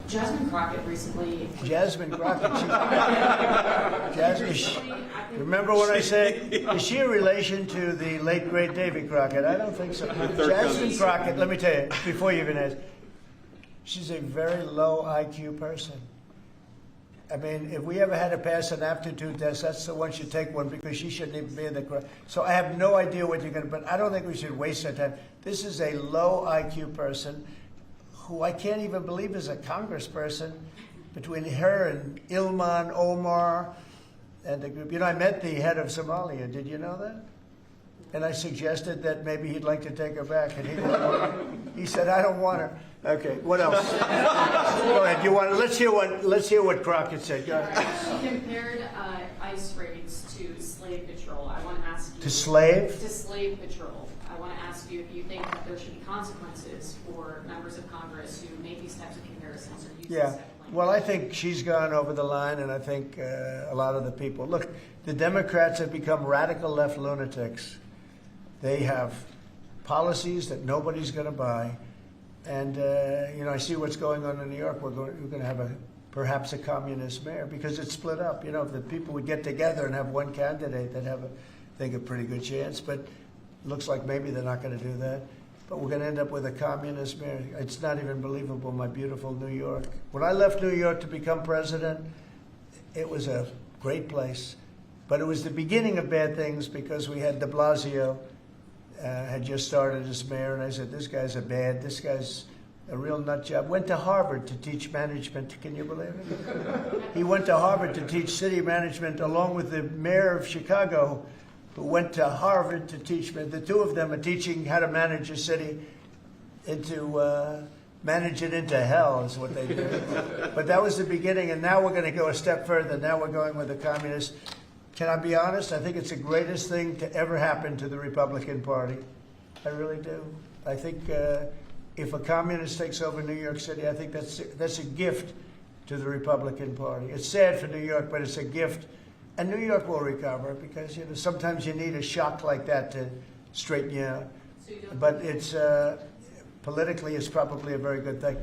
Jasmine Crockett recently. Jasmine Crockett. Remember when I said, is she a relation to the late, great Davy Crockett? I don't think so. Jasmine Crockett, let me tell you, before you even ask, she's a very low IQ person. I mean, if we ever had to pass an aptitude test, that's the one should take one because she shouldn't even be in the crowd. So I have no idea what you're going to, but I don't think we should waste our time. This is a low IQ person who I can't even believe is a congressperson, between her and Ilhan Omar and the group. You know, I met the head of Somalia. Did you know that? And I suggested that maybe he'd like to take her back, and he said, "I don't want her." Okay, what else? Go ahead. You want? Let's hear what Crockett said. Go ahead. She compared ICE raids to slave patrol. I want to ask you. To slave? To slave patrol. I want to ask you if you think that there should be consequences for members of Congress who make these types of comparisons or use this type of language. Well, I think she's gone over the line, and I think a lot of the people. Look, the Democrats have become radical left lunatics. They have policies that nobody's going to buy. And, you know, I see what's going on in New York. We're going to have perhaps a communist mayor because it's split up. You know, if the people would get together and have one candidate, they'd have, I think, a pretty good chance. But it looks like maybe they're not going to do that. But we're going to end up with a communist mayor. It's not even believable, my beautiful New York. When I left New York to become president, it was a great place. But it was the beginning of bad things because we had Blasio. Had just started as mayor, and I said, this guy's a real nut job. Went to Harvard to teach management. Can you believe it? He went to Harvard to teach city management along with the mayor of Chicago, who went to Harvard to teach. The two of them are teaching how to manage a city manage it into hell is what they do. But that was the beginning, and now we're going to go a step further. Now we're going with the communists. Can I be honest? I think it's the greatest thing to ever happen to the Republican Party. I really do. I think if a communist takes over New York City, I think that's a gift to the Republican Party. It's sad for New York, but it's a gift. And New York will recover because, you know, sometimes you need a shock like that to straighten you out. But it's politically, it's probably a very good thing.